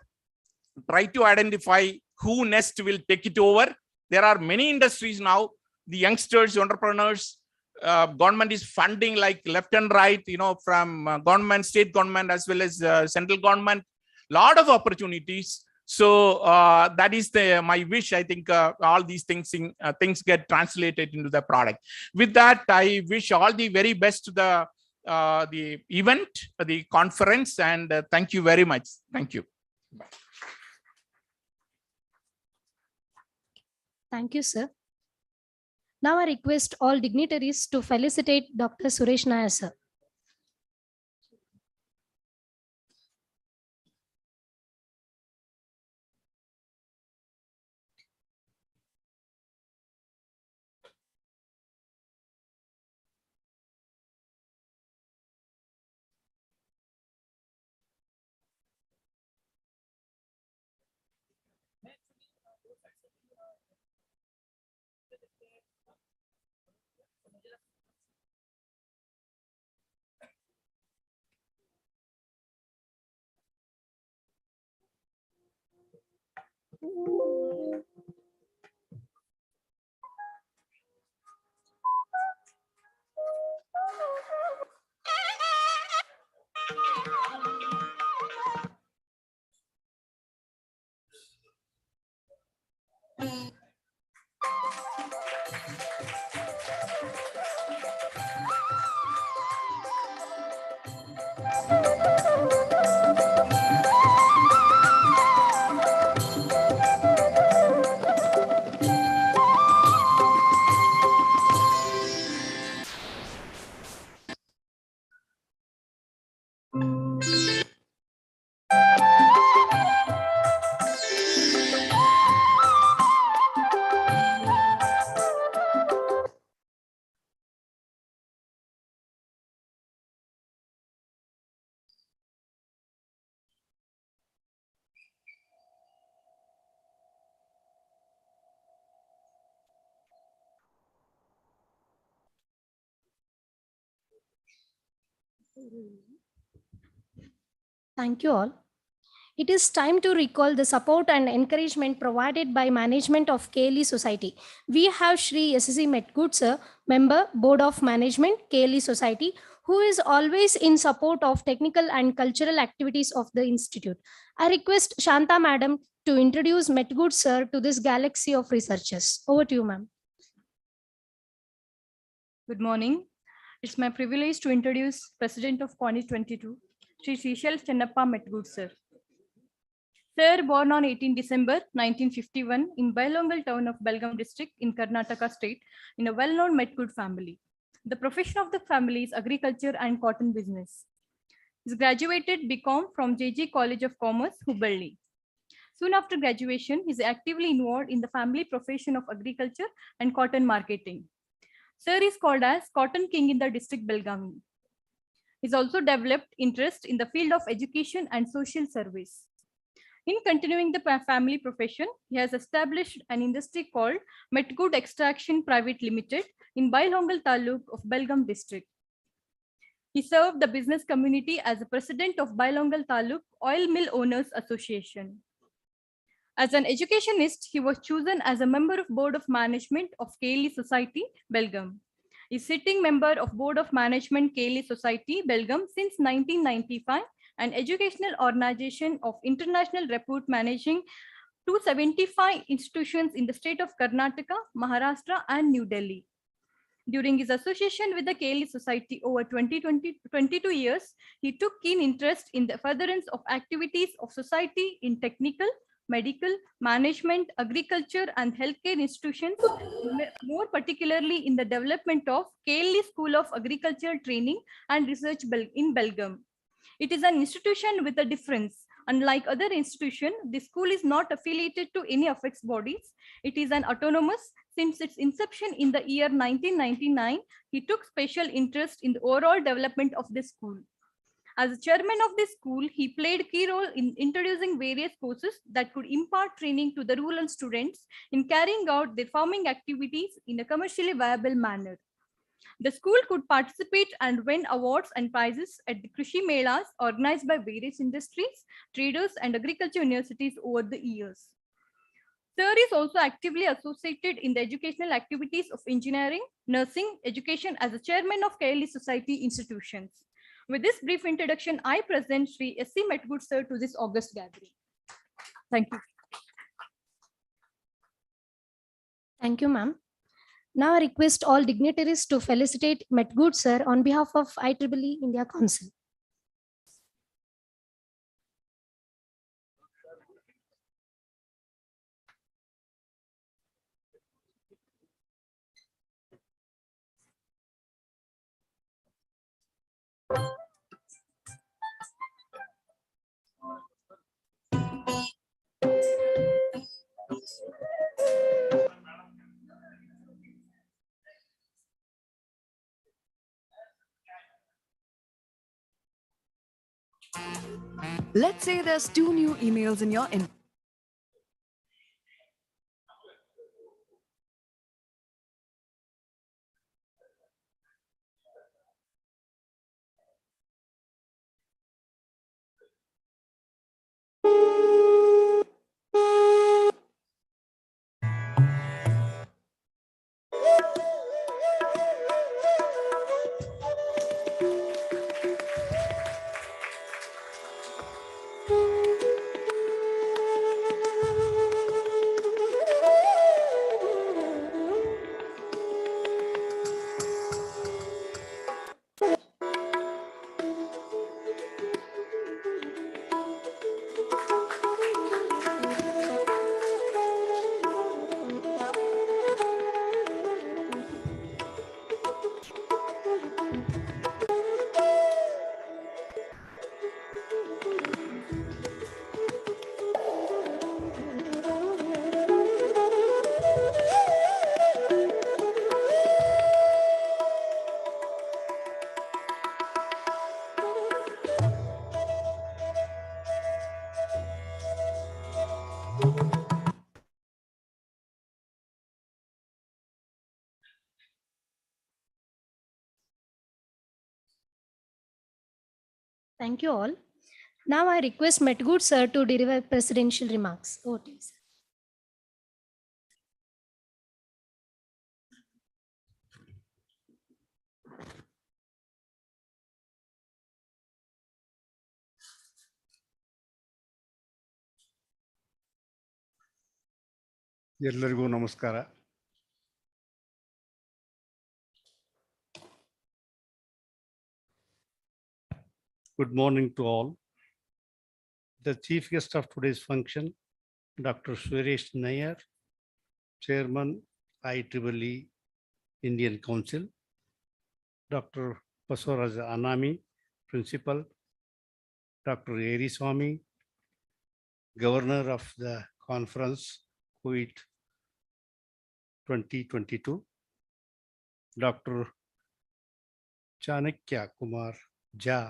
try to identify who next will take it over. There are many industries now, the youngsters, entrepreneurs, government is funding like left and right, from government, state government, as well as central government, lot of opportunities. So that is my wish. I think all these things get translated into the product. With that, I wish all the very best to the event, the conference, and thank you very much. Thank you. Bye. Thank you, sir. Now I request all dignitaries to felicitate Dr. Suresh Nair, sir. Thank you all. It is time to recall the support and encouragement provided by management of KLE Society. We have Shri SSC Metgood sir, member, Board of Management, KLE Society, who is always in support of technical and cultural activities of the institute. I request Shanta madam to introduce Metgood sir to this galaxy of researchers. Over to you, ma'am. Good morning. It's my privilege to introduce President of CONIT-2022, Sri Seychelles Chennappa Metgood sir. Sir, born on 18 December 1951 in bilingual town of Belgaum district in Karnataka state in a well-known Metgood family. The profession of the family is agriculture and cotton business. He graduated BCom from JJ College of Commerce, HUBBALLI. Soon after graduation, he is actively involved in the family profession of agriculture and cotton marketing. Sir is called as Cotton King in the district Belgaum. He has also developed interest in the field of education and social service. In continuing the family profession, he has established an industry called Metgood Extraction Private Limited in Bailhongal Taluk of Belgaum district. He served the business community as the president of Bailhongal Taluk Oil Mill Owners Association. As an educationist, he was chosen as a member of Board of Management of KLE Society, Belgaum. He is sitting member of Board of Management KLE Society, Belgaum since 1995, an educational organization of international repute managing 275 institutions in the state of Karnataka, Maharashtra, and New Delhi. During his association with the KLE Society over 22 years, he took keen interest in the furtherance of activities of society in technical, medical, management, agriculture, and healthcare institutions, more particularly in the development of KLE School of Agricultural Training and Research in Belgaum. It is an institution with a difference. Unlike other institutions, the school is not affiliated to any of its bodies. It is an autonomous. Since its inception in the year 1999, he took special interest in the overall development of the school. As the chairman of the school, he played a key role in introducing various courses that could impart training to the rural students in carrying out their farming activities in a commercially viable manner. The school could participate and win awards and prizes at the Krishi Melas organized by various industries, traders, and agriculture universities over the years. Sir is also actively associated in the educational activities of engineering, nursing, education as the chairman of KLE Society institutions. With this brief introduction, I present Sri S.C. Metgood sir to this August gathering. Thank you. Thank you, ma'am. Now I request all dignitaries to felicitate Metgood sir on behalf of IEEE India Council. Let's say there's 2 new emails in your inbox. Thank you all. Now I request Metgood sir to deliver presidential remarks. Over to you, sir. ಎಲ್ಲರಿಗೂ ನಮಸ್ಕಾರ. Good morning to all. The chief guest of today's function, Dr. Suresh Nair, Chairman, IEEE Indian Council, Dr. Basuraj Anami, Principal, Dr. Eri Swami, Governor of the conference, CONIT 2022, Dr. Chanakya Kumar Jha,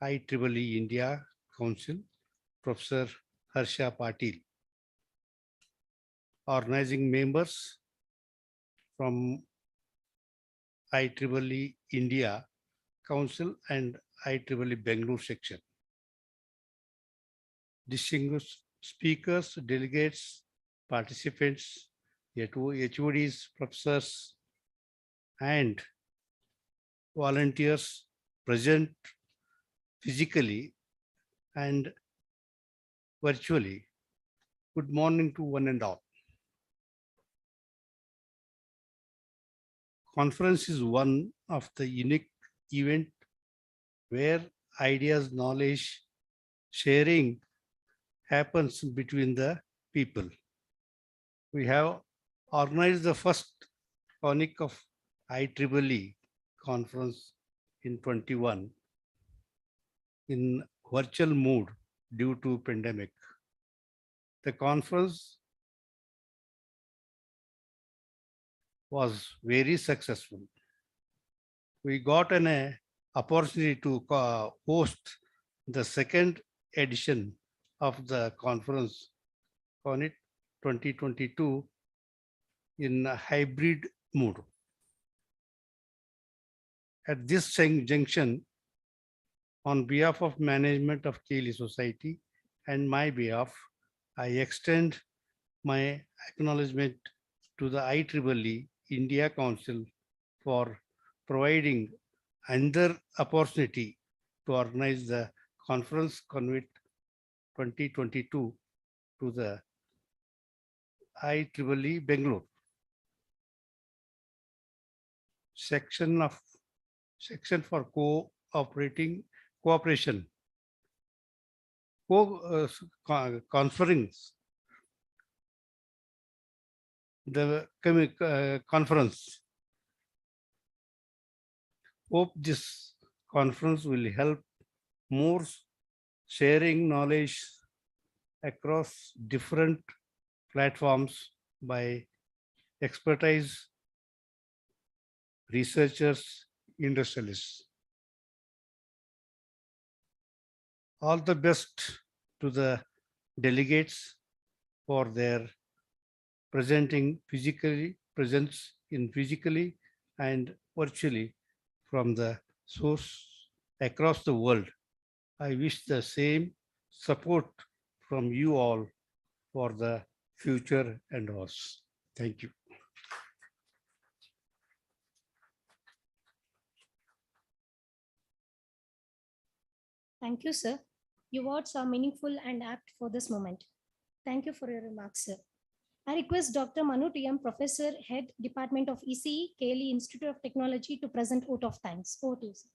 IEEE India Council, Professor Harsha Patil, organizing members from IEEE India Council and IEEE Bangalore section, distinguished speakers, delegates, participants, HODs, professors, and volunteers present physically and virtually. Good morning to one and all. Conference is one of the unique event where ideas, knowledge sharing happens between the people. We have organized the first CONIC of IEEE conference in 21 in virtual mode due to pandemic. The conference was very successful. We got an opportunity to host the second edition of the conference, CONIT 2022, in a hybrid mode. At this junction, on behalf of management of KLEIT Society and my behalf, I extend my acknowledgement to the IEEE India Council for providing another opportunity to organize the conference CONIT 2022 to the IEEE Bangalore. Section for cooperation, conference, the conference. Hope this conference will help more sharing knowledge across different platforms by expertise, researchers, industrialists. All the best to the delegates for their presence in physically and virtually from the source across the world. I wish the same support from you all for the future and us. Thank you. Thank you, sir. Your words are meaningful and apt for this moment. Thank you for your remarks, sir. I request Dr. Manu TM, Professor, Head, Department of ECE, KLE Institute of Technology, to present vote of thanks. Over to you, sir.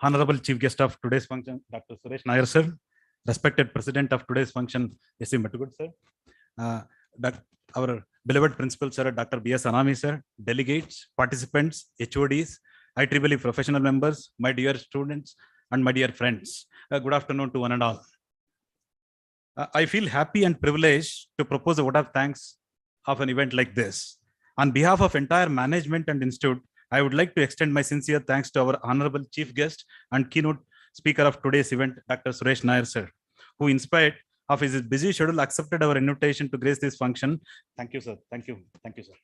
Honorable Chief Guest of today's function, Dr. Suresh Nair, sir. Respected President of today's function, S.C. Metgood, sir. Our beloved Principal, sir, Dr. B.S. Anami, sir. Delegates, participants, HODs, IEEE professional members, my dear students, and my dear friends. Good afternoon to one and all. I feel happy and privileged to propose a vote of thanks of an event like this. On behalf of entire management and institute, I would like to extend my sincere thanks to our honorable chief guest and keynote speaker of today's event, Dr. Suresh Nair, sir, who inspired of his busy schedule accepted our invitation to grace this function. Thank you, sir. Thank you. Thank you, sir.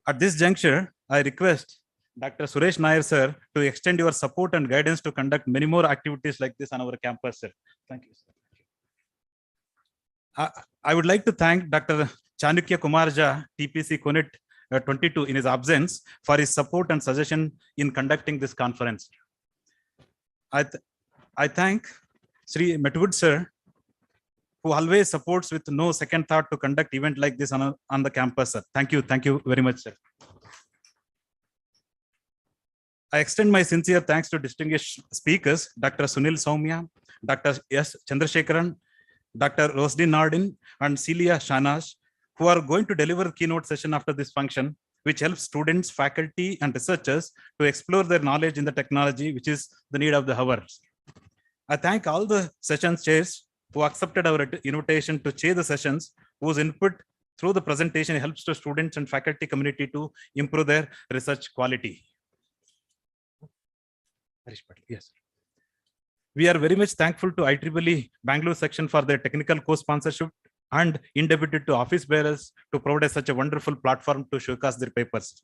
At this juncture, I request Dr. Suresh Nair, sir, to extend your support and guidance to conduct many more activities like this on our campus, sir. Thank you, sir. I would like to thank Dr. Chanukya Kumarja, TPC CONIT-22 in his absence for his support and suggestion in conducting this conference. I thank Sri Metwood, sir, who always supports with no second thought to conduct event like this on the campus, sir. Thank you very much, sir. I extend my sincere thanks to distinguished speakers, Dr. Sunil Soumya, Dr. S. Chandrasekharan, Dr. Rosdin Nardin, and Celia Shanash, who are going to deliver keynote session after this function, which helps students, faculty, and researchers to explore their knowledge in the technology, which is the need of the hour. I thank all the session chairs who accepted our invitation to chair the sessions, whose input through the presentation helps to students and faculty community to improve their research quality. Yes. We are very much thankful to IEEE Bangalore section for their technical co-sponsorship and indebted to office bearers to provide such a wonderful platform to showcase their papers.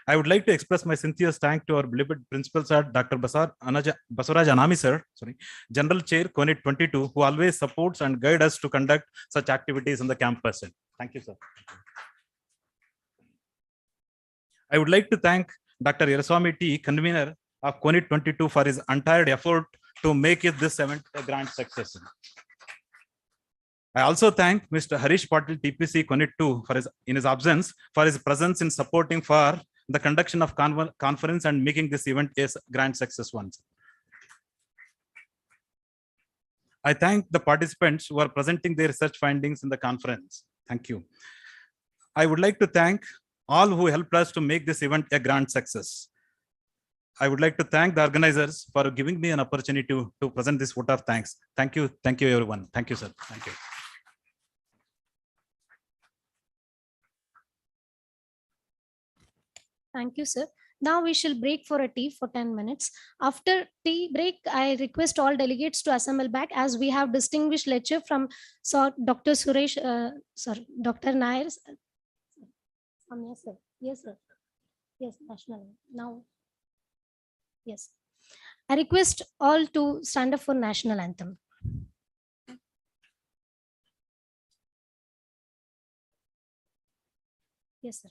I would like to express my sincere thanks to our beloved principal sir, Dr. Basuraj Anami sir, General Chair CONIT-22, who always supports and guides us to conduct such activities on the campus. Thank you, sir. I would like to thank Dr. Yeraswamy T, convener of CONIT-22, for his untired effort to make it this event a grand success. I also thank Mr. Harish Patil, TPC CONIT-2, in his absence, for his presence in supporting for the conduction of conference and making this event a grand success once. I thank the participants who are presenting their research findings in the conference. Thank you. I would like to thank all who helped us to make this event a grand success. I would like to thank the organizers for giving me an opportunity to present this vote of thanks. Thank you everyone. Thank you, sir. Thank you. Thank you, sir. Now we shall break for a tea for 10 minutes. After tea break, I request all delegates to assemble back as we have distinguished lecture from Dr. Dr. Nair. Yes, sir. Yes, sir. Yes, national. Now, yes. I request all to stand up for national anthem. Yes, sir.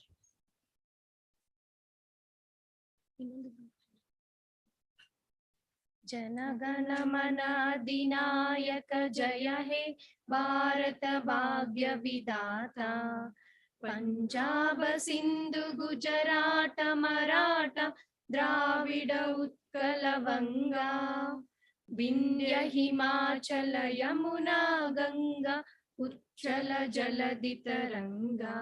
जनगण मन अधिनायक जय हे भारत भाग्य विधाता पंजाब सिंधु गुजरात मराठा द्राविड उत्कल वंगा विंध्य हिमाचल यमुना गंगा उच्चल जलधि तरंगा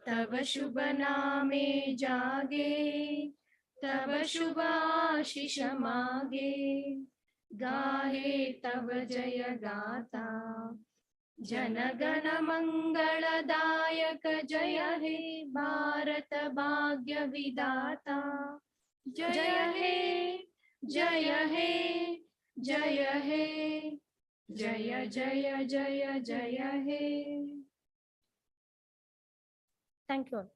तब शुभ नामे जागे तब शुभ आशीष मागे गाहे तब जय गाता जनगण मंगलदायक जय हे भारत भाग्य विधाता जय हे जय हे जय हे जय जय जय जय हे. Thank you all.